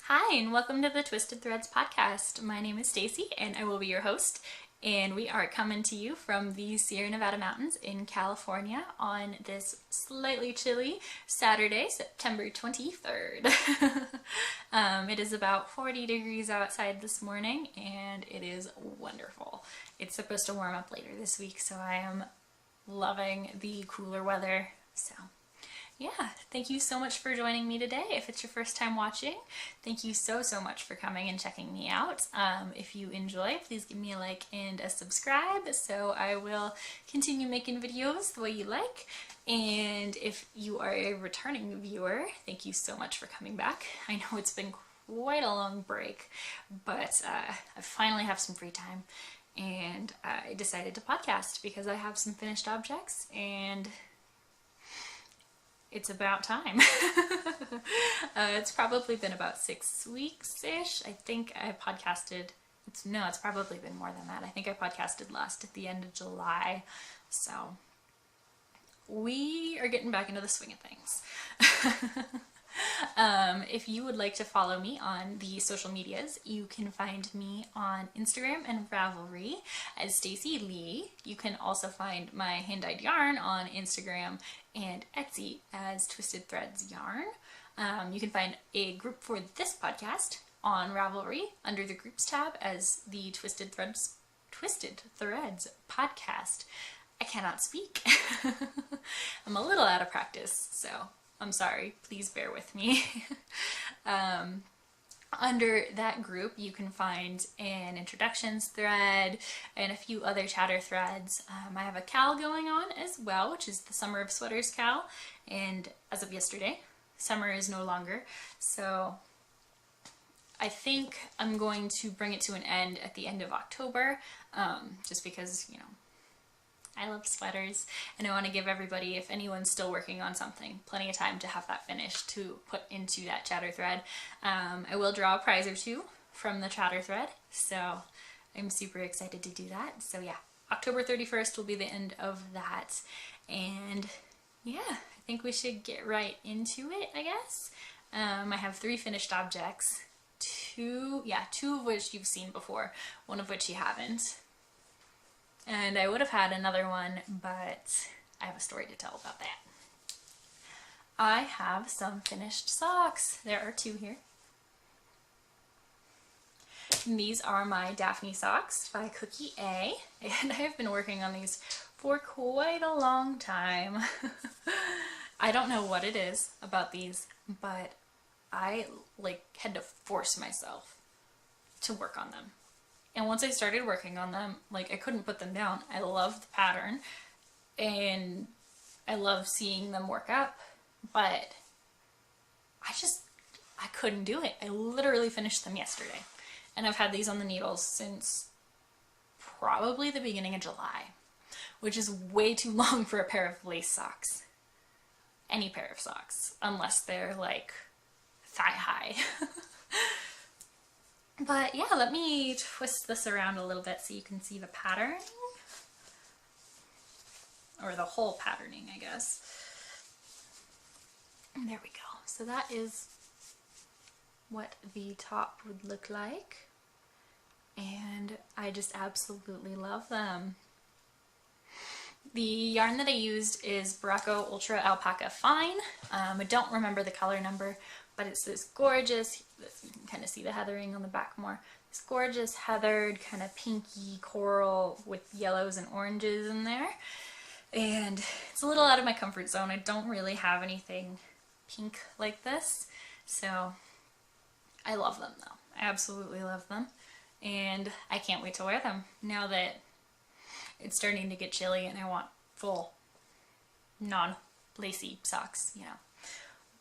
Hi, and welcome to the Twisted Threads Podcast. My name is Stacy, and I will be your host. And we are coming to you from the Sierra Nevada mountains in California on this slightly chilly Saturday, September 23rd. It is about 40 degrees outside this morning, and it is wonderful. It's supposed to warm up later this week, so I am loving the cooler weather. So yeah, thank you so much for joining me today. If it's your first time watching, thank you so much for coming and checking me out. If you enjoy, please give me a like and a subscribe so I will continue making videos the way you like. And if you are a returning viewer, thank you so much for coming back. I know it's been quite a long break, but I finally have some free time and I decided to podcast because I have some finished objects and it's about time. It's probably been about 6 weeks-ish. I think I podcasted, it's probably been more than that. I think I podcasted last at the end of July. So we are getting back into the swing of things. If you would like to follow me on the social medias, you can find me on Instagram and Ravelry as Stacy Lee. You can also find my hand-dyed yarn on Instagram and Etsy as Twisted Threads Yarn. You can find a group for this podcast on Ravelry under the groups tab as the Twisted Threads Podcast. I cannot speak. I'm a little out of practice, so I'm sorry. Please bear with me. Under that group, you can find an introductions thread and a few other chatter threads. I have a cal going on as well, which is the Summer of Sweaters cal. And as of yesterday, summer is no longer. So I think I'm going to bring it to an end at the end of October, just because, you know, I love sweaters, and I want to give everybody, if anyone's still working on something, plenty of time to have that finished to put into that chatter thread. I will draw a prize or two from the chatter thread, so I'm super excited to do that. So yeah, October 31st will be the end of that, and yeah, I think we should get right into it, I guess. I have 3 finished objects, two of which you've seen before, one of which you haven't. And I would have had another one, but I have a story to tell about that. I have some finished socks. There are 2 here. And these are my Daphne Socks by Cookie A. And I have been working on these for quite a long time. I don't know what it is about these, but I had to force myself to work on them. And once I started working on them, I couldn't put them down. I love the pattern, and I love seeing them work up, but I couldn't do it. I literally finished them yesterday. And I've had these on the needles since probably the beginning of July, which is way too long for a pair of lace socks. Any pair of socks, unless they're thigh high. But yeah, let me twist this around a little bit so you can see the pattern. Or the whole patterning, I guess. And there we go. So that is what the top would look like. And I just absolutely love them. The yarn that I used is Berroco Ultra Alpaca Fine. I don't remember the color number, but it's this gorgeous, you can kind of see the heathering on the back more, this gorgeous heathered kind of pinky coral with yellows and oranges in there. And it's a little out of my comfort zone. I don't really have anything pink like this, so I love them though. I absolutely love them, and I can't wait to wear them now that it's starting to get chilly and I want full non-lacy socks, you know.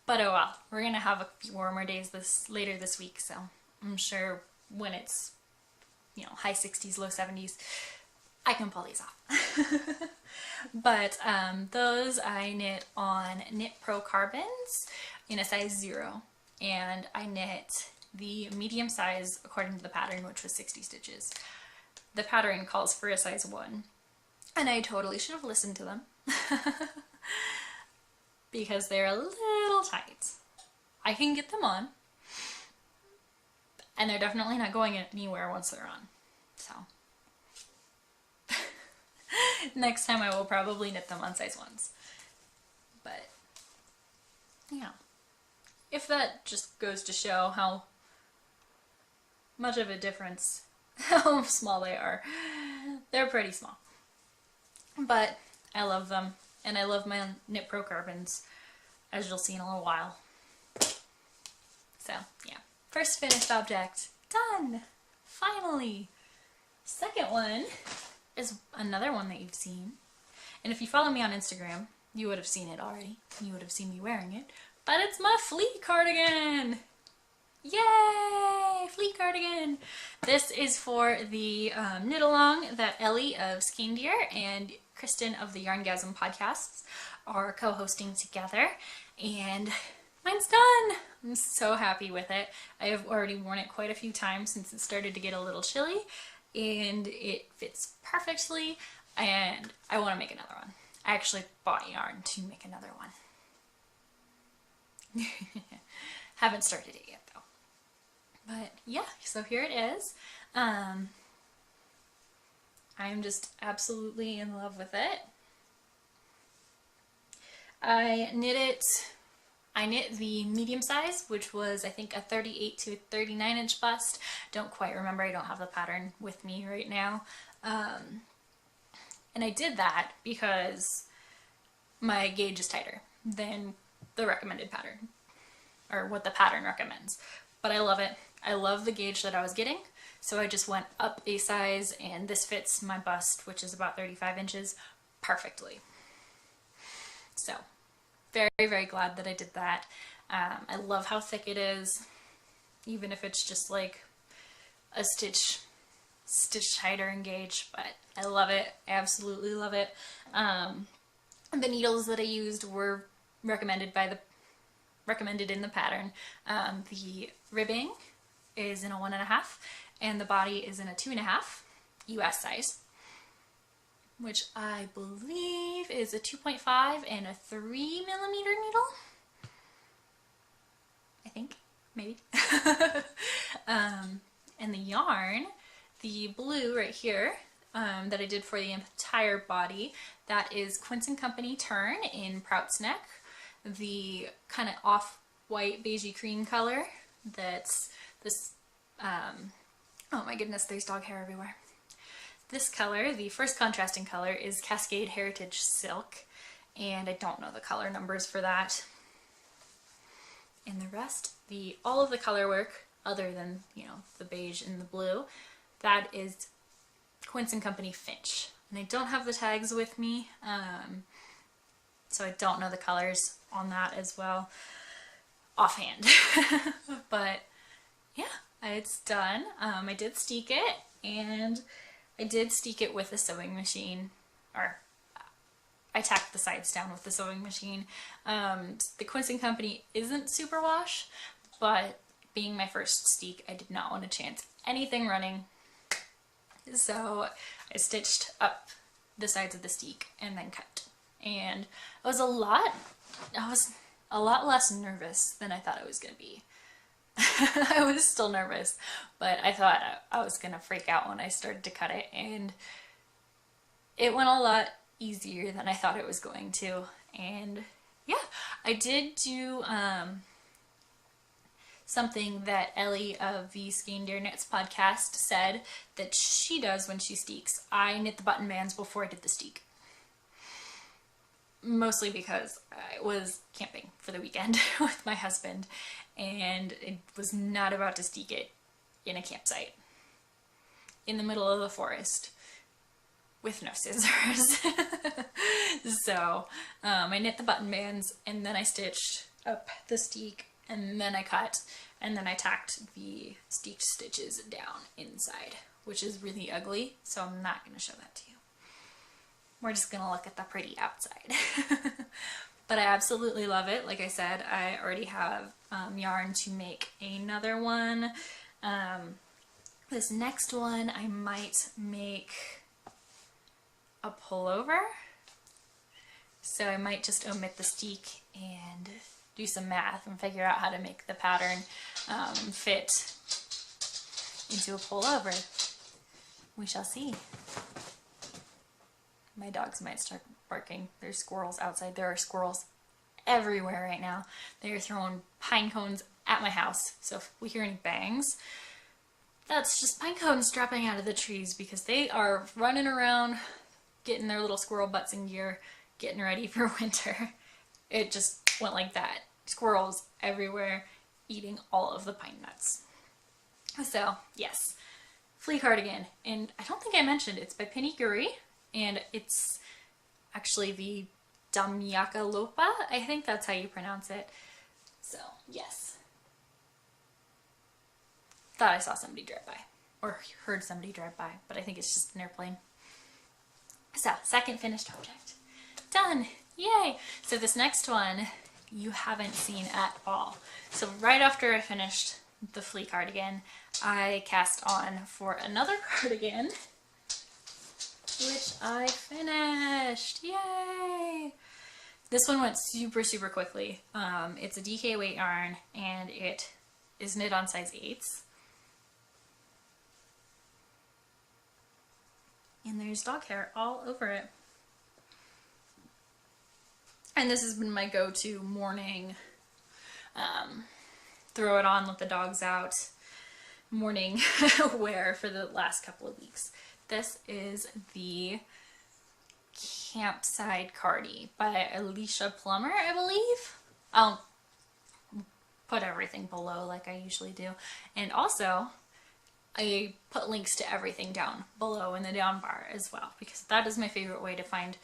But oh well, we're gonna have a few warmer days later this week, so I'm sure when it's, you know, high 60s, low 70s, I can pull these off. But those I knit on Knit Pro Carbons in a size 0, and I knit the medium size according to the pattern, which was 60 stitches. The pattern calls for a size 1, and I totally should have listened to them. Because they're a little tight. I can get them on, and they're definitely not going anywhere once they're on. So next time I will probably knit them on size 1s. But yeah, if that just goes to show how much of a difference, how small they are. They're pretty small. But I love them, and I love my Knit Pro carbons, as you'll see in a little while. So yeah, first finished object, done! Finally! Second one is another one that you've seen. And if you follow me on Instagram, you would have seen it already. You would have seen me wearing it. But it's my fleece cardigan! Yay! Fleece cardigan! This is for the knit along that Ellie of Skein Deer and Kristen of the Yarngasm podcasts are co-hosting together. And mine's done! I'm so happy with it. I have already worn it quite a few times since it started to get a little chilly, and it fits perfectly, and I want to make another one. I actually bought yarn to make another one. Haven't started it yet though. But yeah, so here it is. I'm just absolutely in love with it. I knit the medium size, which was I think a 38 to a 39 inch bust. Don't quite remember, I don't have the pattern with me right now. And I did that because my gauge is tighter than the recommended pattern, or what the pattern recommends. But I love it. I love the gauge that I was getting, so I just went up a size, and this fits my bust, which is about 35 inches, perfectly. So, very, very glad that I did that. I love how thick it is, even if it's just like a stitch tighter in gauge, but I love it. I absolutely love it. The needles that I used were recommended in the pattern. The ribbing is in a 1.5, and the body is in a 2.5 US size, which I believe is a 2.5 and a 3mm needle. I think, maybe. And the yarn, the blue right here, that I did for the entire body, that is Quince & Company Tern in Prout's Neck. The kind of off-white beigey cream color, that's this, oh my goodness, there's dog hair everywhere. This color, the first contrasting color, is Cascade Heritage Silk, and I don't know the color numbers for that. And the rest, all of the color work, other than, you know, the beige and the blue, that is Quince & Company Finch. And I don't have the tags with me, so I don't know the colors on that as well offhand. But yeah, it's done. I did steek it, and I did steek it with a sewing machine, or I tacked the sides down with the sewing machine. The Quince & Company isn't super wash, but being my first steek, I did not want to chance anything running. So I stitched up the sides of the steek and then cut. And I was a lot less nervous than I thought I was going to be. I was still nervous, but I thought I was going to freak out when I started to cut it, and it went a lot easier than I thought it was going to. And yeah, I did do something that Ellie of the Skein Deer Knits podcast said that she does when she steeks. I knit the button bands before I did the steek. Mostly because I was camping for the weekend with my husband, and it was not about to steek it in a campsite in the middle of the forest with no scissors. So I knit the button bands, and then I stitched up the steek, and then I cut, and then I tacked the steek stitches down inside, which is really ugly, so I'm not going to show that to you. We're just going to look at the pretty outside. But I absolutely love it. Like I said, I already have yarn to make another one. This next one I might make a pullover. So I might just omit the steek and do some math and figure out how to make the pattern fit into a pullover. We shall see. My dogs might start barking. There's squirrels outside. There are squirrels everywhere right now. They are throwing pine cones at my house. So if we hear any bangs, that's just pine cones dropping out of the trees because they are running around, getting their little squirrel butts in gear, getting ready for winter. It just went like that. Squirrels everywhere, eating all of the pine nuts. So, yes, flea cardigan. And I don't think I mentioned it's by Penny Guri, and it's actually the Damyaka Lopa. I think that's how you pronounce it. So, yes. Thought I saw somebody drive by, or heard somebody drive by, but I think it's just an airplane. So, second finished object. Done! Yay! So this next one you haven't seen at all. So right after I finished the flea cardigan, I cast on for another cardigan, which I finished. Yay! This one went super, super quickly. It's a DK weight yarn, and it is knit on size 8s. And there's dog hair all over it. And this has been my go-to morning, throw it on, let the dogs out, morning wear for the last couple of weeks. This is the Campside Cardi by Alicia Plummer, I believe. I'll put everything below like I usually do. And also, I put links to everything down below in the down bar as well, because that is my favorite way to find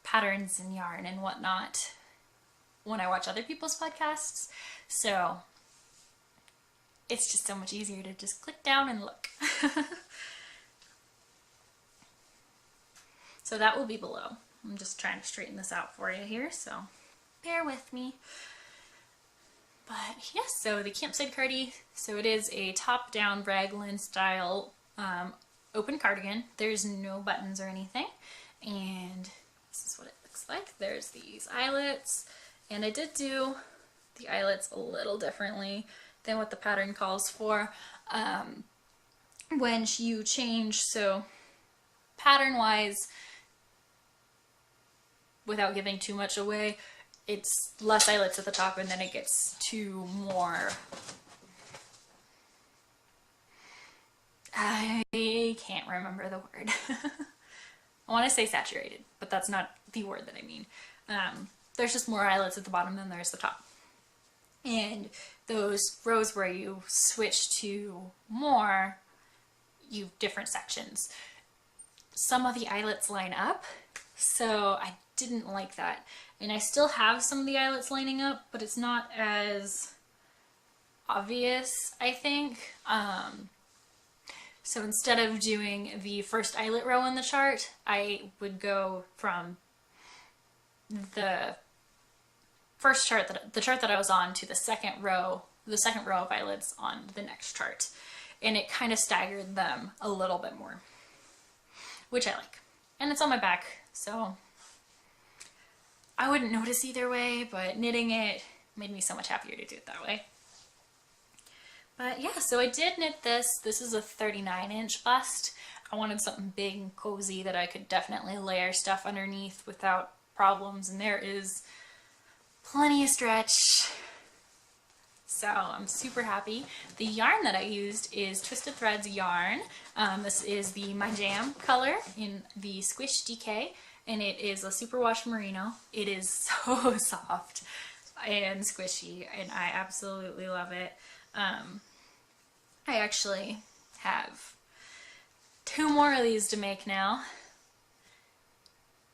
patterns and yarn and whatnot when I watch other people's podcasts. So it's just so much easier to just click down and look. So that will be below. I'm just trying to straighten this out for you here, so bear with me. But yes, so the Campside Cardi, so it is a top-down raglan style open cardigan. There's no buttons or anything, and this is what it looks like. There's these eyelets, and I did do the eyelets a little differently than what the pattern calls for. When you change, so pattern-wise, without giving too much away, it's less eyelets at the top, and then it gets to more, I can't remember the word. I want to say saturated, but that's not the word that I mean. There's just more eyelets at the bottom than there's the top. And those rows where you switch to more, you have different sections. Some of the eyelets line up, so I didn't like that. And I still have some of the eyelets lining up, but it's not as obvious, I think. So instead of doing the first eyelet row in the chart, I would go from the first chart, the chart that I was on, to the second row of eyelets on the next chart. And it kind of staggered them a little bit more, which I like. And it's on my back, so I wouldn't notice either way, but knitting it made me so much happier to do it that way. But yeah, so I did knit this. This is a 39-inch bust. I wanted something big and cozy that I could definitely layer stuff underneath without problems, and there is plenty of stretch. So I'm super happy. The yarn that I used is Twisted Threads yarn. This is the My Jam color in the Squish DK, and it is a superwash merino. It is so soft and squishy, and I absolutely love it. I actually have 2 more of these to make now,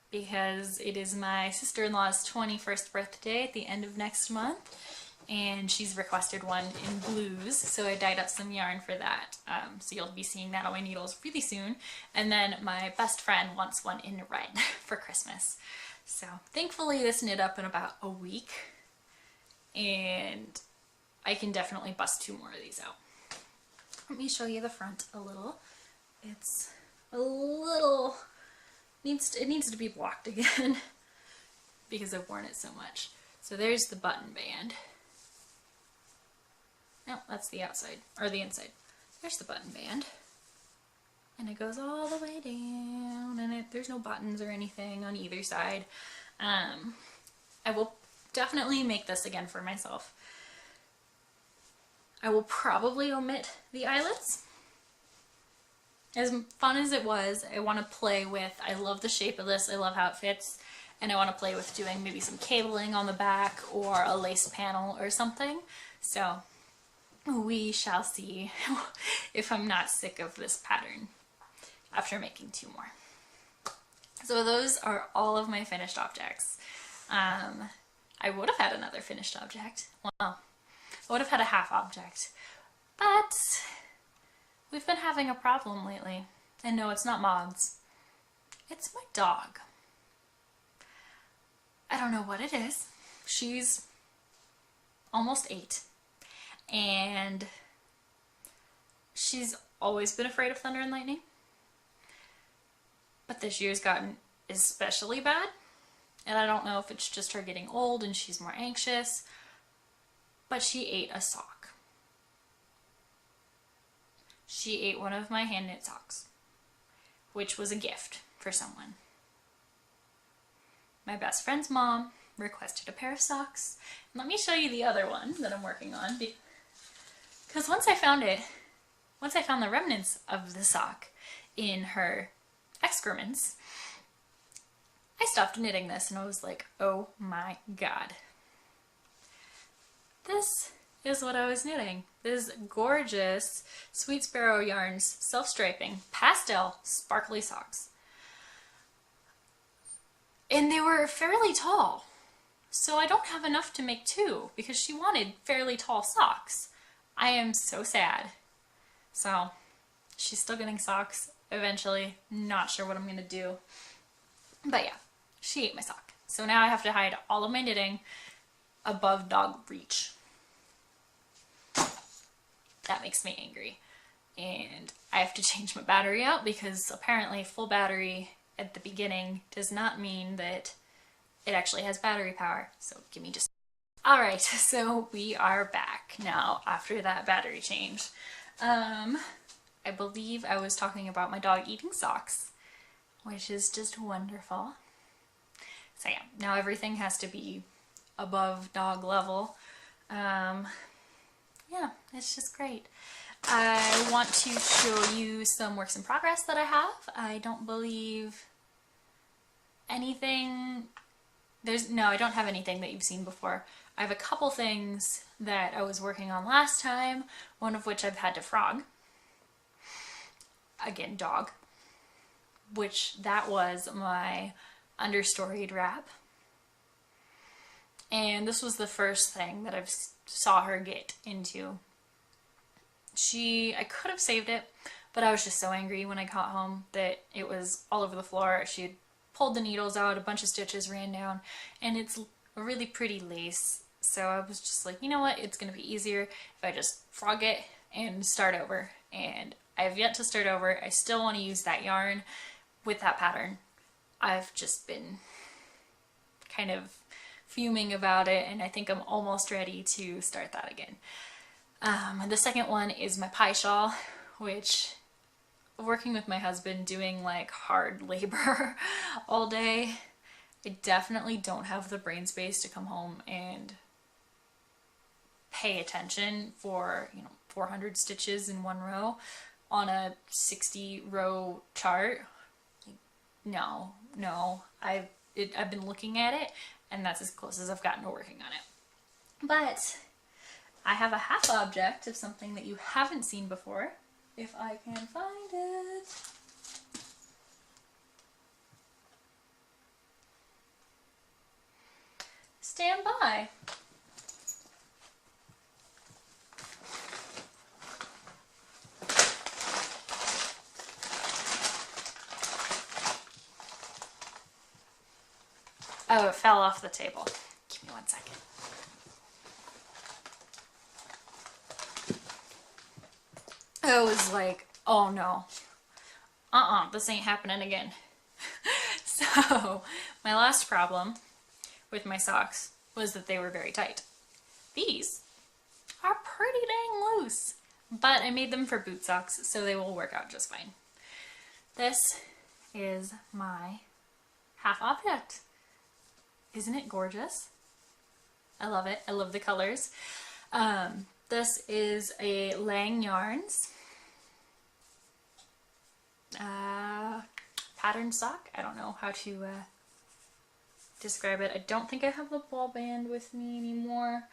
because it is my sister-in-law's 21st birthday at the end of next month, and she's requested one in blues, so I dyed up some yarn for that. So you'll be seeing that on my needles really soon. And then my best friend wants one in red for Christmas. So thankfully this knit up in about a week, and I can definitely bust 2 more of these out. Let me show you the front a little. It's a little, it needs to be blocked again because I've worn it so much. So there's the button band. No, that's the outside, or the inside. there's the button band. And it goes all the way down, and there's no buttons or anything on either side. I will definitely make this again for myself. I will probably omit the eyelets. As fun as it was, I want to play with, I love the shape of this, I love how it fits, and I want to play with doing maybe some cabling on the back or a lace panel or something. So we shall see if I'm not sick of this pattern after making 2 more. So those are all of my finished objects. I would have had another finished object. Well, I would have had a half object, but we've been having a problem lately. And no, it's not moths. It's my dog. I don't know what it is. She's almost 8. And she's always been afraid of thunder and lightning. But this year's gotten especially bad. And I don't know if it's just her getting old and she's more anxious. But she ate a sock. She ate one of my hand knit socks, which was a gift for someone. My best friend's mom requested a pair of socks. And let me show you the other one that I'm working on. Because once I found the remnants of the sock in her excrements, I stopped knitting this and I was like, oh my god. This is what I was knitting. This gorgeous Sweet Sparrow Yarns self-striping pastel sparkly socks. And they were fairly tall. So I don't have enough to make 2 because she wanted fairly tall socks. I am so sad. So she's still getting socks eventually. Not sure what I'm going to do. But yeah, she ate my sock. So now I have to hide all of my knitting above dog reach. That makes me angry. And I have to change my battery out because apparently full battery at the beginning does not mean that it actually has battery power. So give me just... Alright, so we are back now after that battery change. I believe I was talking about my dog eating socks, which is just wonderful. So yeah, now everything has to be above dog level. Yeah, it's just great. I want to show you some works in progress that I have. I don't believe anything... I don't have anything that you've seen before. I have a couple things that I was working on last time, one of which I've had to frog. Again, dog. Which that was my understoried wrap. And this was the first thing that I've saw her get into. I could have saved it, but I was just so angry when I got home that it was all over the floor. She had pulled the needles out, a bunch of stitches ran down, and it's a really pretty lace. So I was just like, you know what, it's going to be easier if I just frog it and start over. And I have yet to start over. I still want to use that yarn with that pattern. I've just been kind of fuming about it, and I think I'm almost ready to start that again. The second one is my pie shawl, which, working with my husband doing like hard labor all day, I definitely don't have the brain space to come home and pay attention for 400 stitches in one row on a 60 row chart. No, I've been looking at it, and that's as close as I've gotten to working on it. But I have a half object of something that you haven't seen before, if I can find it. Stand by. Oh, it fell off the table. Give me 1 second. I was like, oh no. This ain't happening again. So, my last problem with my socks was that they were very tight. These are pretty dang loose. but I made them for boot socks, so they will work out just fine. This is my half object. Isn't it gorgeous? I love it. I love the colors. This is a Lang Yarns pattern sock. I don't know how to describe it. I don't think I have the ball band with me anymore.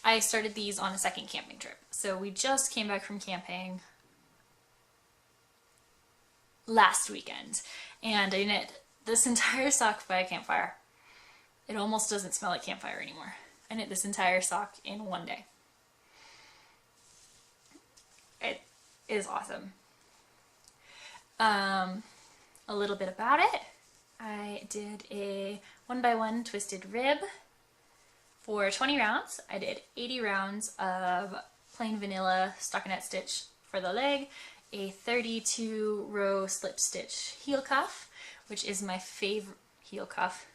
I started these on a second camping trip. So we just came back from camping last weekend, and I knit this entire sock by a campfire. It almost doesn't smell like campfire anymore. I knit this entire sock in one day. It is awesome. A little bit about it. I did a 1x1 twisted rib for 20 rounds. I did 80 rounds of plain vanilla stockinette stitch for the leg, a 32 row slip stitch heel cuff, which is my favorite heel cuff,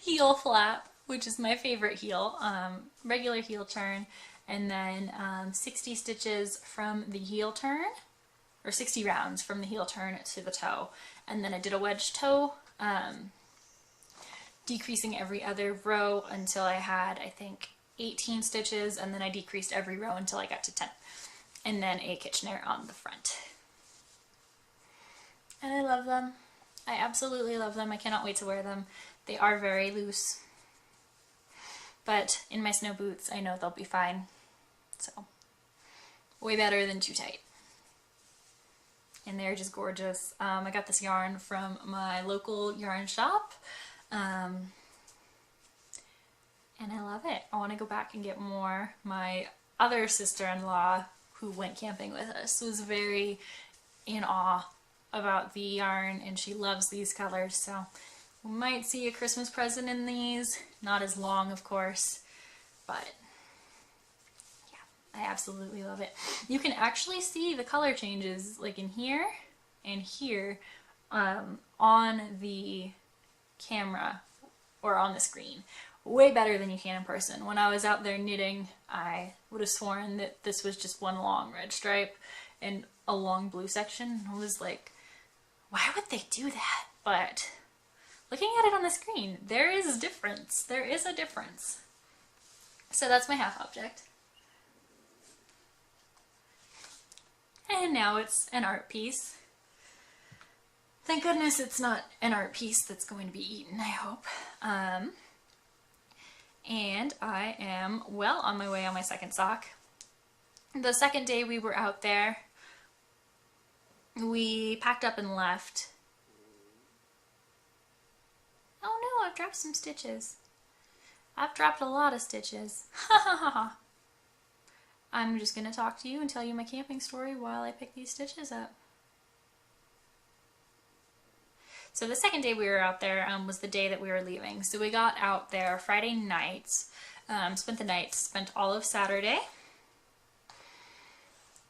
heel flap, which is my favorite heel, regular heel turn, and then 60 stitches from the heel turn, or 60 rounds from the heel turn to the toe. And then I did a wedge toe, decreasing every other row until I had, I think, 18 stitches, and then I decreased every row until I got to 10. And then a Kitchener on the front. And I love them. I absolutely love them. I cannot wait to wear them. They are very loose, but in my snow boots, I know they'll be fine. So, way better than too tight. And they're just gorgeous. I got this yarn from my local yarn shop, and I love it. I want to go back and get more. My other sister-in-law, who went camping with us, was very in awe about the yarn, and she loves these colors, so we might see a Christmas present in these. Not as long, of course, but I absolutely love it. You can actually see the color changes like in here and here on the camera or on the screen. Way better than you can in person. When I was out there knitting, I would have sworn that this was just one long red stripe and a long blue section. I was like, why would they do that? But looking at it on the screen, there is a difference. There is a difference. So that's my half object. And now it's an art piece. Thank goodness it's not an art piece that's going to be eaten, I hope. And I am well on my way on my second sock. The second day we were out there, we packed up and left. Oh no, I've dropped some stitches. I've dropped a lot of stitches. Ha ha ha ha. I'm just going to talk to you and tell you my camping story while I pick these stitches up. So the second day we were out there was the day that we were leaving. So we got out there Friday nights, spent all of Saturday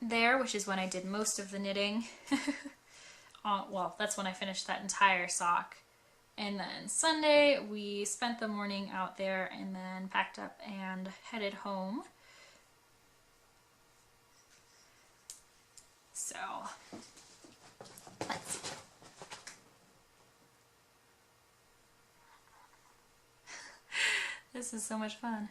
there, which is when I did most of the knitting. Well, that's when I finished that entire sock. And then Sunday we spent the morning out there and then packed up and headed home. So, let's see. This is so much fun.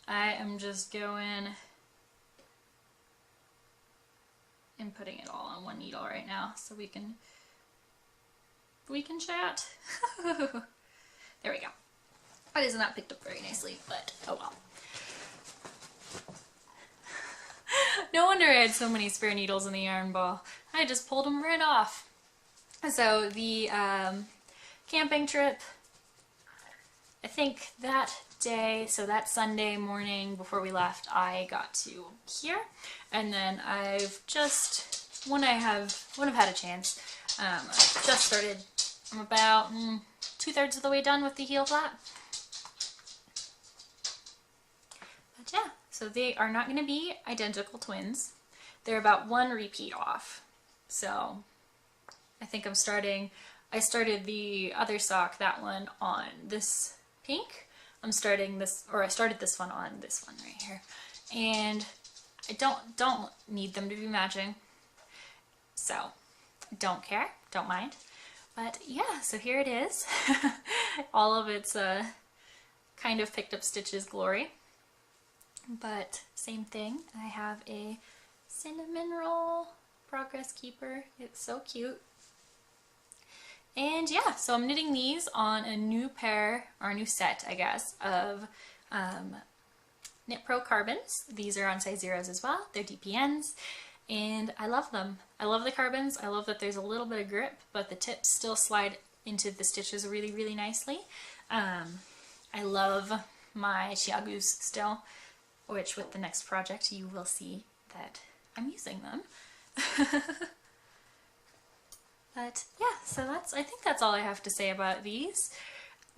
I am just going and putting it all on one needle right now so we can chat. There we go. That is not picked up very nicely, but oh well. No wonder I had so many spare needles in the yarn ball. I just pulled them right off. So the camping trip, I think that day, so that Sunday morning before we left, I got to here, and then I've just, when I've had a chance, I've just started. I'm about 2/3 of the way done with the heel flap. But yeah, so they are not going to be identical twins. they're about one repeat off. So I think I started the other sock, that one, on this pink. I started this one on this one right here. And I don't need them to be matching. So don't care, don't mind. But yeah, so here it is. All of its kind of picked up stitches glory. But same thing, I have a cinnamon roll progress keeper. It's so cute. And yeah, so I'm knitting these on a new pair, or a new set, I guess, of Knit Pro carbons. These are on size 0s as well. They're DPNs, and I love them. I love the carbons. I love that there's a little bit of grip, but the tips still slide into the stitches really, really nicely. I love my chiagus still, which with the next project you will see that I'm using them. But yeah, so I think that's all I have to say about these.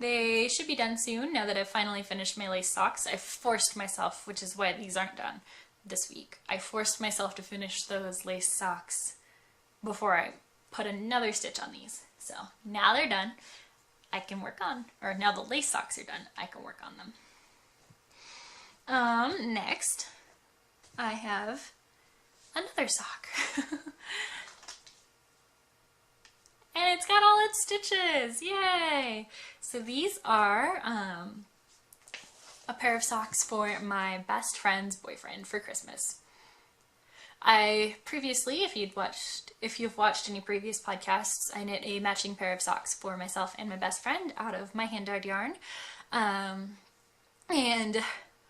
They should be done soon now that I've finally finished my lace socks. I forced myself, which is why these aren't done this week. I forced myself to finish those lace socks before I put another stitch on these. So now they're done, I can work on, or now the lace socks are done, I can work on them. Next, I have another sock. And it's got all its stitches, yay! So these are a pair of socks for my best friend's boyfriend for Christmas. I previously, if you've watched any previous podcasts, I knit a matching pair of socks for myself and my best friend out of my hand-dyed yarn. And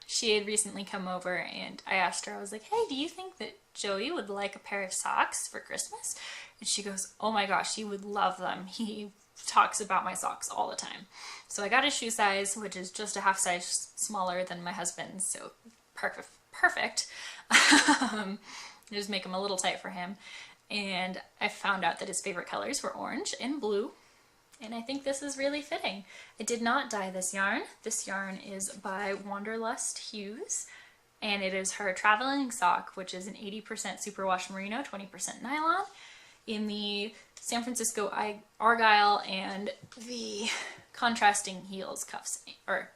she had recently come over and I asked her, I was like, hey, do you think that Joey would like a pair of socks for Christmas? And she goes, oh my gosh, he would love them. He talks about my socks all the time. So I got a shoe size, which is just a half size smaller than my husband's, so perfect. Just make them a little tight for him. And I found out that his favorite colors were orange and blue. And I think this is really fitting. I did not dye this yarn. This yarn is by Wanderlust Yarns, and it is her traveling sock, which is an 80% superwash merino, 20% nylon, in the San Francisco Argyle, and the contrasting heels cuffs, or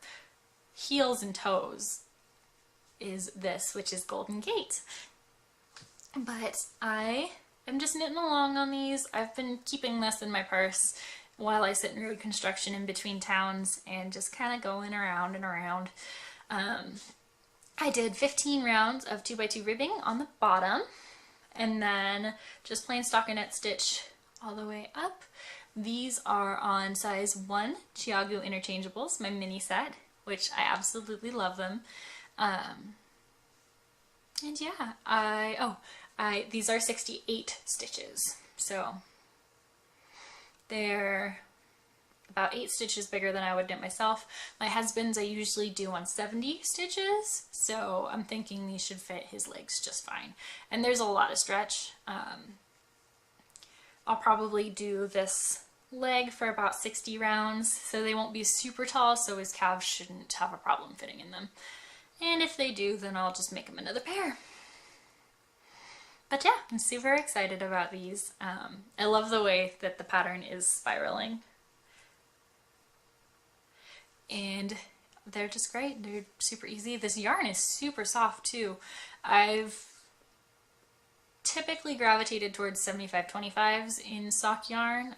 heels and toes, is this, which is Golden Gate. But I am just knitting along on these. I've been keeping this in my purse while I sit in road construction in between towns and just kind of going around and around. I did 15 rounds of 2x2 ribbing on the bottom, and then just plain stockinette stitch all the way up. These are on size 1 Chiagu interchangeables, my mini set, which I absolutely love them. And yeah, these are 68 stitches, so they're about 8 stitches bigger than I would knit myself. My husband's I usually do on 70 stitches, so I'm thinking these should fit his legs just fine. And there's a lot of stretch. I'll probably do this leg for about 60 rounds, so they won't be super tall, so his calves shouldn't have a problem fitting in them. And if they do, then I'll just make him another pair. But yeah, I'm super excited about these. I love the way that the pattern is spiraling. And they're just great. They're super easy. This yarn is super soft too. I've typically gravitated towards 75-25s in sock yarn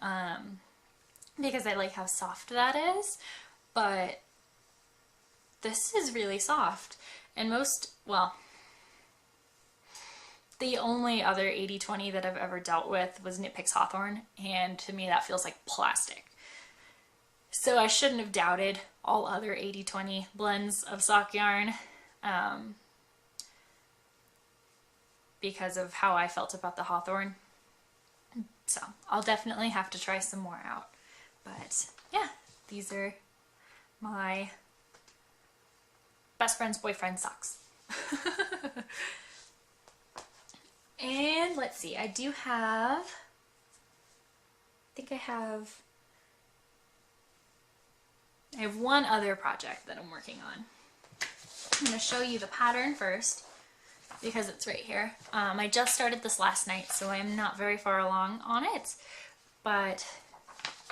because I like how soft that is, but this is really soft. And the only other 80-20 that I've ever dealt with was Knit Picks Hawthorne, and to me that feels like plastic. So I shouldn't have doubted all other 80-20 blends of sock yarn because of how I felt about the Hawthorne. So I'll definitely have to try some more out. But yeah, these are my best friend's boyfriend socks. And let's see, I have one other project that I'm working on. I'm going to show you the pattern first. because it's right here. I just started this last night, so I am not very far along on it, but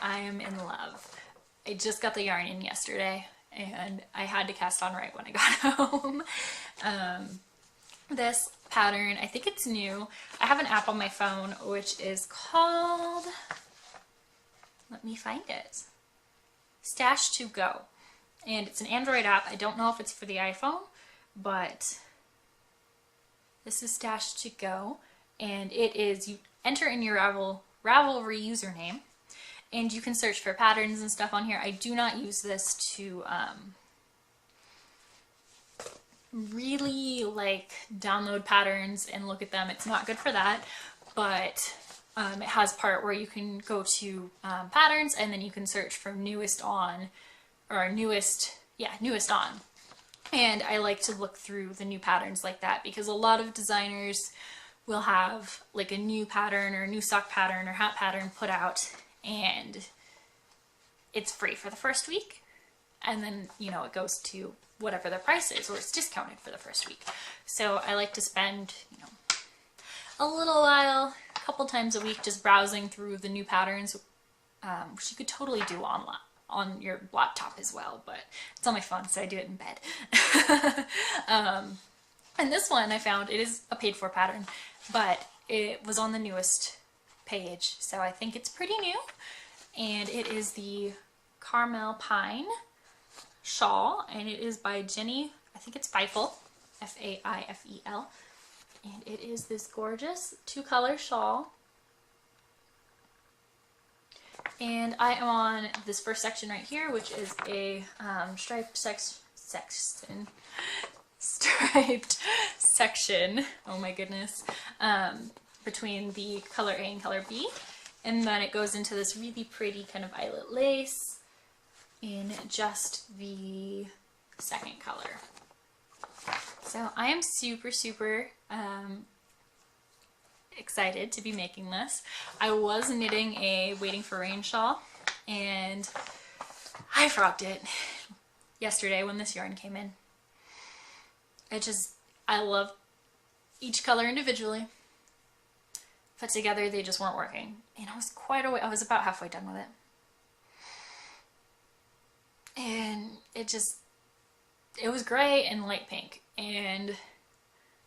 I am in love. I just got the yarn in yesterday, and I had to cast on right when I got home. This pattern, I think it's new. I have an app on my phone which is called, let me find it, Stash to Go. And it's an Android app. I don't know if it's for the iPhone, but this is Stash to Go. And it is, you enter in your Ravelry username, and you can search for patterns and stuff on here. I do not use this to really like download patterns and look at them. It's not good for that, but it has part where you can go to patterns, and then you can search for newest on, or newest on. And I like to look through the new patterns like that, because a lot of designers will have like a new pattern or a new sock pattern or hat pattern put out, and it's free for the first week, and then, you know, it goes to whatever the price is, or it's discounted for the first week. So I like to spend, you know, a little while, a couple times a week, just browsing through the new patterns, which you could totally do on your laptop as well, but it's on my phone, so I do it in bed. And this one I found, it is a paid for pattern, but it was on the newest page, so I think it's pretty new. And it is the Carmel Pine Shawl, and it is by Jenny, I think it's Feifel, F-A-I-F-E-L, and it is this gorgeous 2-color shawl. And I am on this first section right here, which is a striped section, oh my goodness, between the color A and color B. And then it goes into this really pretty kind of eyelet lace in just the second color. So I am super, super excited to be making this. I was knitting a Waiting for Rain shawl, and I frogged it yesterday when this yarn came in. I love each color individually. Put together, they just weren't working. And I was quite a way, I was about halfway done with it. And it was gray and light pink. And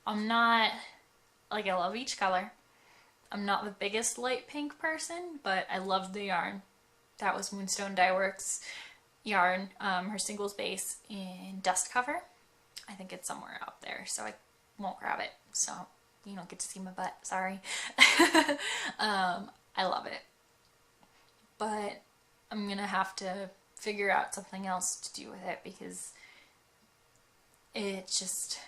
I'm not, like, I love each color. I'm not the biggest light pink person, but I loved the yarn. That was Moonstone Dye Works yarn, her singles base in Dust Cover. I think it's somewhere out there, so I won't grab it. So you don't get to see my butt, sorry. I love it. But I'm gonna have to figure out something else to do with it, because it just,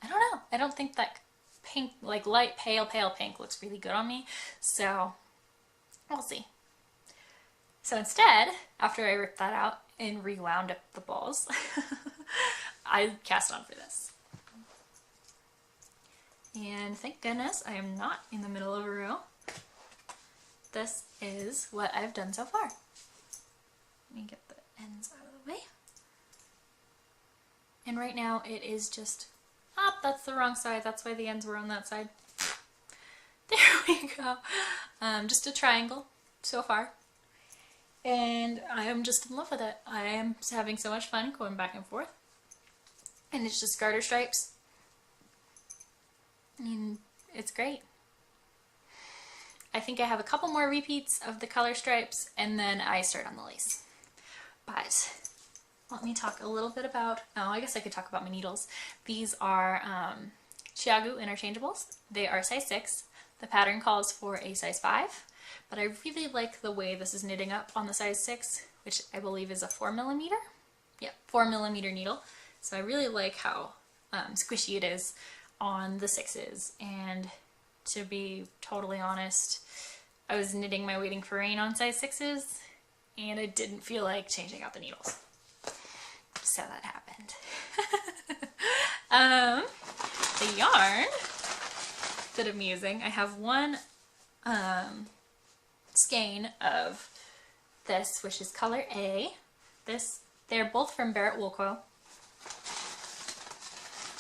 I don't know. I don't think that pink, like light pale pink, looks really good on me. So we'll see. So instead, after I ripped that out and rewound up the balls, I cast on for this. And thank goodness I am not in the middle of a row. This is what I've done so far. Let me get the ends out of the way. And right now it is just, that's the wrong side. That's why the ends were on that side. There we go. Just a triangle so far. And I am just in love with it. I am having so much fun going back and forth. And it's just garter stripes. And it's great. I think I have a couple more repeats of the color stripes, and then I start on the lace. But let me talk a little bit about, I guess I could talk about my needles. These are Chiagu interchangeables. They are size 6. The pattern calls for a size 5, but I really like the way this is knitting up on the size 6, which I believe is a 4mm. Yeah, 4mm needle. So I really like how squishy it is on the 6s, and to be totally honest, I was knitting my Waiting for Rain on size 6s, and I didn't feel like changing out the needles. So that happened. The yarn that I'm using, I have one skein of this, which is color A. They're both from Barrett Wool Co.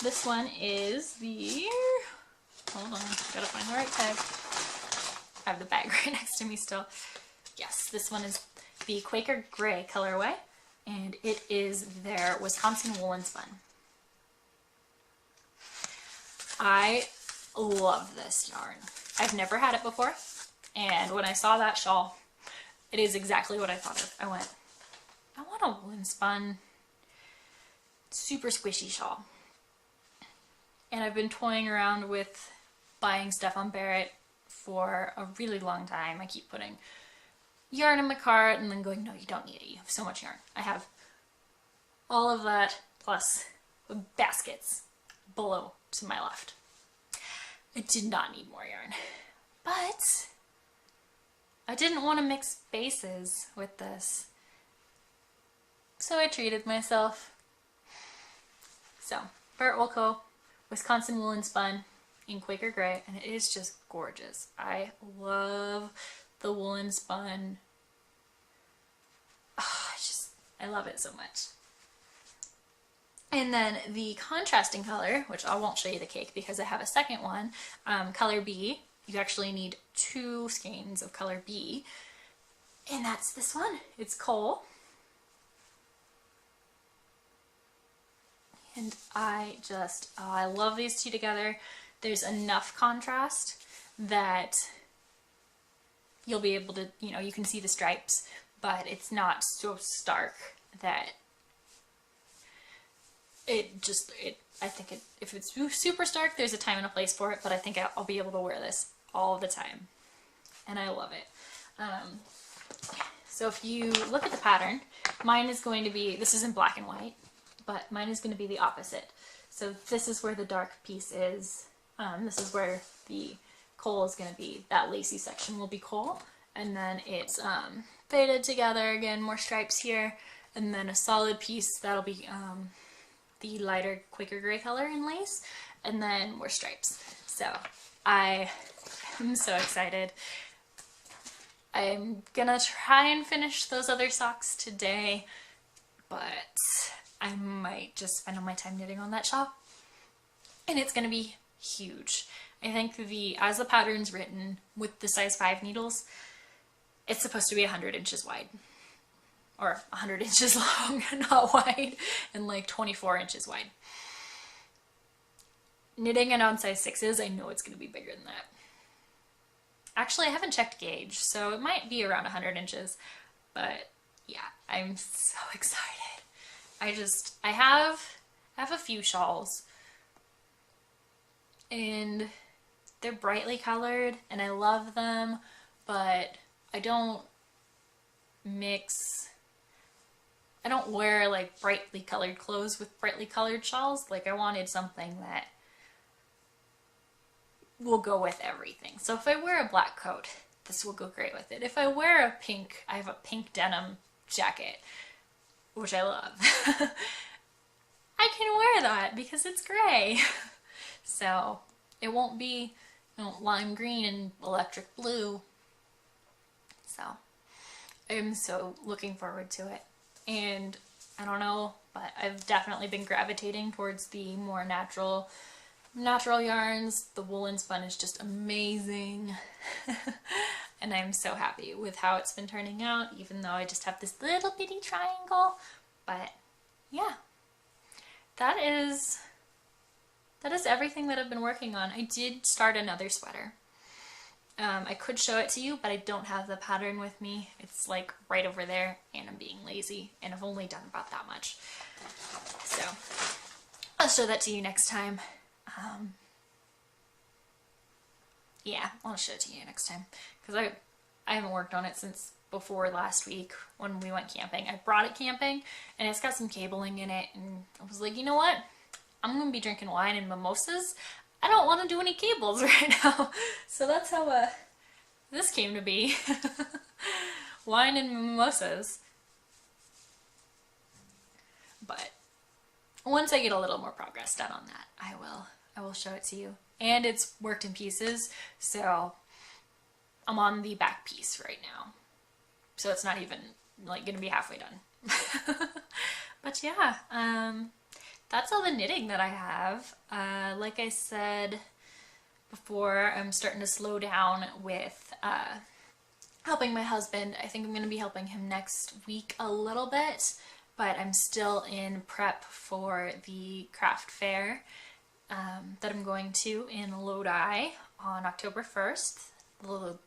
This one is the, hold on, gotta find the right tag. I have the bag right next to me still. Yes, this one is the Quaker Gray colorway, and it is their Wisconsin Woolen Spun. I love this yarn. I've never had it before, and when I saw that shawl, it is exactly what I thought of. I went, I want a Woolen Spun super squishy shawl. And I've been toying around with buying stuff on Barrett for a really long time. I keep putting yarn in my cart and then going, no, you don't need it. You have so much yarn. I have all of that plus baskets below to my left. I did not need more yarn, but I didn't want to mix bases with this, so I treated myself. So, Berroco, Wisconsin Woolen Spun in Quaker Gray, and it is just gorgeous. I love the Woolen Spun. Oh, I love it so much. And then the contrasting color, which I won't show you the cake because I have a second one, color B. You actually need 2 skeins of color B, and that's this one. It's coal. And I love these two together. There's enough contrast that you'll be able to, you can see the stripes, but it's not so stark that I think if it's super stark, there's a time and a place for it, but I think I'll be able to wear this all the time. And I love it. So if you look at the pattern, mine is going to be, this is in black and white, but mine is going to be the opposite. So this is where the dark piece is. This is where the coal is going to be. That lacy section will be coal. And then it's faded together, again, more stripes here. And then a solid piece, that'll be the lighter Quaker Gray color in lace. And then more stripes. So I am so excited. I'm gonna try and finish those other socks today, but I might just spend all my time knitting on that shawl. And it's gonna be huge. I think as the pattern's written with the size 5 needles, it's supposed to be 100 inches wide. Or 100 inches long, not wide, and like 24 inches wide. Knitting it on size 6s, I know it's gonna be bigger than that. Actually, I haven't checked gauge, so it might be around 100 inches, but yeah, I'm so excited. I have a few shawls, and they're brightly colored, and I love them, but I don't wear like brightly colored clothes with brightly colored shawls. Like, I wanted something that will go with everything. So if I wear a black coat, this will go great with it. If I wear I have a pink denim jacket, which I love, I can wear that because it's gray. So it won't be lime green and electric blue. So I'm so looking forward to it. And I don't know, but I've definitely been gravitating towards the more natural yarns. The Woolen Spun is just amazing. And I'm so happy with how it's been turning out, even though I just have this little bitty triangle. But yeah, that is everything that I've been working on. I did start another sweater. I could show it to you, but I don't have the pattern with me. It's like right over there, and I'm being lazy, and I've only done about that much. So I'll show that to you next time. Yeah, I'll show it to you next time, because I haven't worked on it since before last week when we went camping. I brought it camping, and it's got some cabling in it, and I was like, you know what? I'm going to be drinking wine and mimosas. I don't want to do any cables right now. So that's how this came to be. Wine and mimosas. But once I get a little more progress done on that, I will show it to you. And it's worked in pieces, so I'm on the back piece right now. So it's not even like gonna be halfway done. But yeah, that's all the knitting that I have. Like I said before, I'm starting to slow down with helping my husband. I think I'm going to be helping him next week a little bit, but I'm still in prep for the craft fair that I'm going to in Lodi on October 1st, the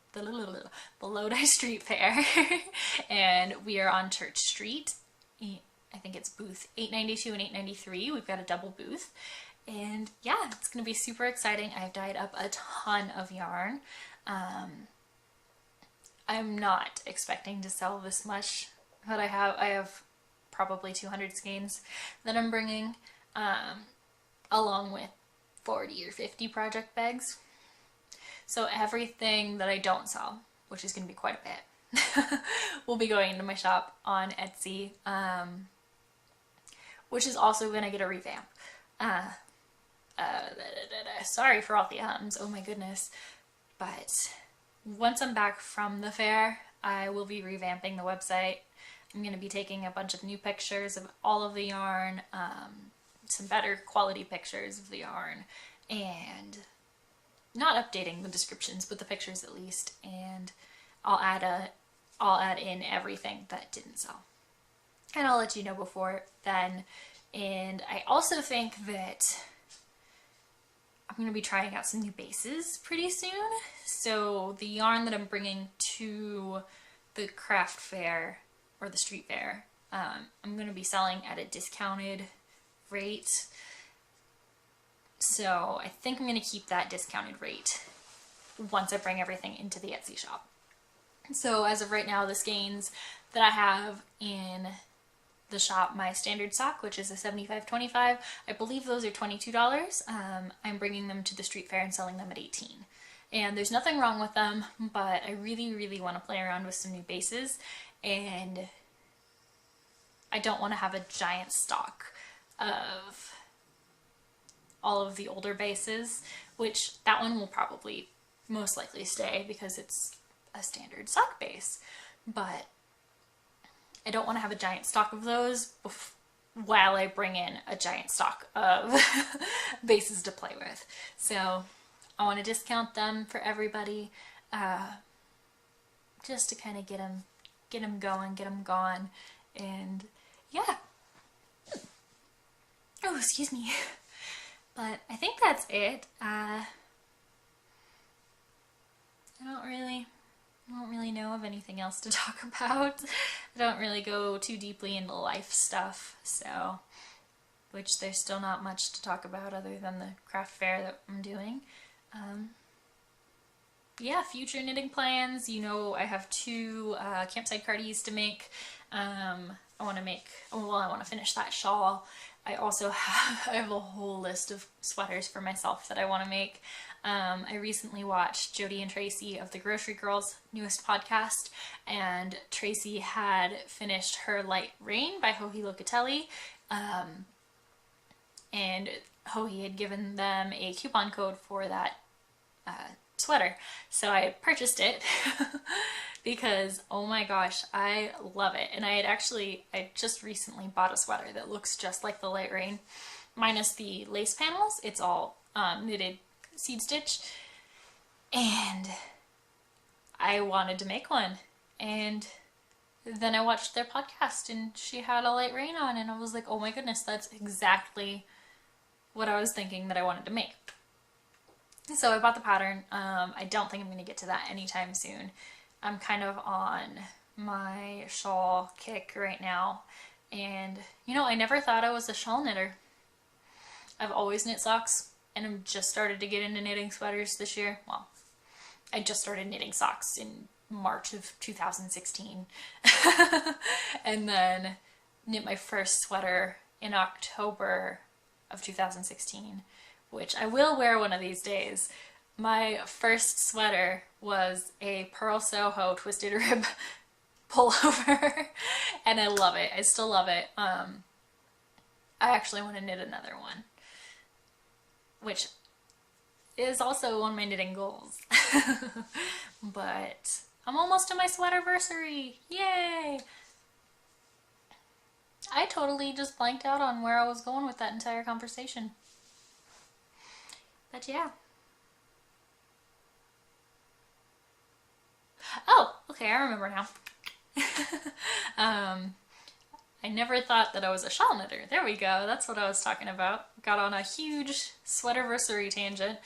Lodi Street Fair, and we are on Church Street. I think it's booth 892 and 893. We've got a double booth. And yeah, it's going to be super exciting. I've dyed up a ton of yarn. I'm not expecting to sell this much, but I have probably 200 skeins that I'm bringing, along with 40 or 50 project bags. So everything that I don't sell, which is going to be quite a bit, will be going into my shop on Etsy, which is also going to get a revamp. Sorry for all the ums, oh my goodness. But once I'm back from the fair, I will be revamping the website. I'm going to be taking a bunch of new pictures of all of the yarn, some better quality pictures of the yarn, and not updating the descriptions, but the pictures at least, and I'll add in everything that didn't sell. And I'll let you know before then. And I also think that I'm going to be trying out some new bases pretty soon. So the yarn that I'm bringing to the craft fair or the street fair, I'm going to be selling at a discounted rate. So I think I'm going to keep that discounted rate once I bring everything into the Etsy shop. So as of right now, the skeins that I have in the shop, my standard sock, which is a $75.25, I believe those are $22. I'm bringing them to the street fair and selling them at $18. And there's nothing wrong with them, but I really, really want to play around with some new bases, and I don't want to have a giant stock of all of the older bases, which that one will probably most likely stay because it's a standard sock base, but I don't want to have a giant stock of those while I bring in a giant stock of bases to play with. So I want to discount them for everybody, just to kind of get them going, get them gone, and yeah. Oh, excuse me. But I think that's it. I don't really know of anything else to talk about. I don't really go too deeply into life stuff, so, which there's still not much to talk about other than the craft fair that I'm doing. Yeah, future knitting plans. You know, I have 2 Campside Cardies to make. I want to finish that shawl. I also have a whole list of sweaters for myself that I want to make. I recently watched Jody and Tracy of the Grocery Girls newest podcast, and Tracy had finished her Light Rain by Joji Locatelli, and Joji had given them a coupon code for that sweater, so I purchased it because oh my gosh, I love it. And I just recently bought a sweater that looks just like the Light Rain, minus the lace panels. It's all knitted seed stitch, and I wanted to make one, and then I watched their podcast and she had a Light Rain on, and I was like, oh my goodness, that's exactly what I was thinking that I wanted to make. So I bought the pattern. I don't think I'm going to get to that anytime soon. I'm kind of on my shawl kick right now, and you know, I never thought I was a shawl knitter. I've always knit socks, and I've just started to get into knitting sweaters this year. Well, I just started knitting socks in March of 2016, and then knit my first sweater in October of 2016, which I will wear one of these days. My first sweater was a Pearl Soho twisted rib pullover, and I love it. I still love it. I actually want to knit another one, which is also one of my knitting goals. But I'm almost to my sweaterversary. Yay! I totally just blanked out on where I was going with that entire conversation. But yeah. Oh, okay, I remember now. I never thought that I was a shawl knitter. There we go. That's what I was talking about. Got on a huge sweaterversary tangent.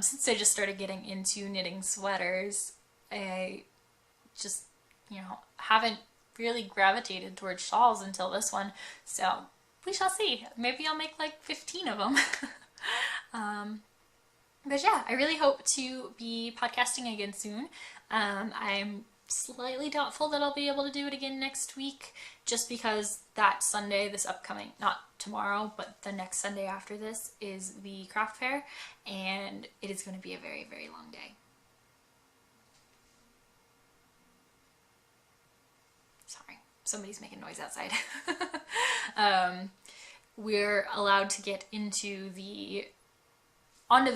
Since I just started getting into knitting sweaters, I just, haven't really gravitated towards shawls until this one. So we shall see. Maybe I'll make like 15 of them. But yeah, I really hope to be podcasting again soon. I'm slightly doubtful that I'll be able to do it again next week, just because that Sunday, this upcoming, not tomorrow, but the next Sunday after this, is the craft fair, and it is going to be a very, very long day. Sorry, somebody's making noise outside. We're allowed to get onto the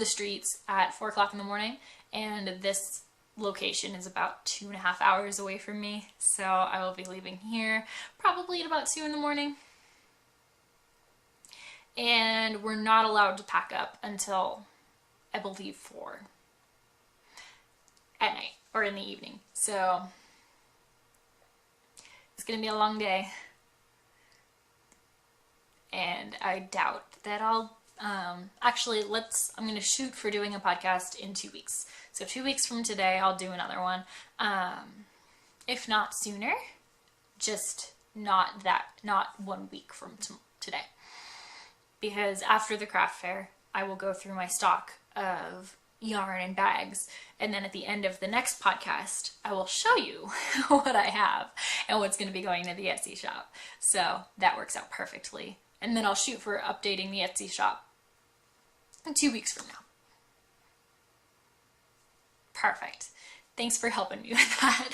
streets at 4 o'clock in the morning, and this location is about 2.5 hours away from me, so I will be leaving here probably at about 2 in the morning. And we're not allowed to pack up until, I believe, 4 at night or in the evening. So it's gonna be a long day, and I doubt that I'll actually, I'm going to shoot for doing a podcast in 2 weeks. So 2 weeks from today, I'll do another one. If not sooner, just not 1 week from today. Because after the craft fair, I will go through my stock of yarn and bags. And then at the end of the next podcast, I will show you what I have and what's going to be going to the Etsy shop. So that works out perfectly. And then I'll shoot for updating the Etsy shop 2 weeks from now. Perfect. Thanks for helping me with that.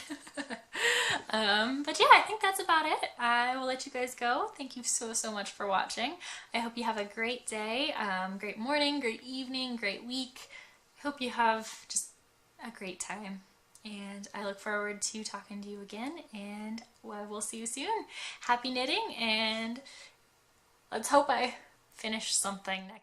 But yeah, I think that's about it. I will let you guys go. Thank you so, so much for watching. I hope you have a great day, great morning, great evening, great week. I hope you have just a great time. And I look forward to talking to you again, and we'll see you soon. Happy knitting, and let's hope I finish something next.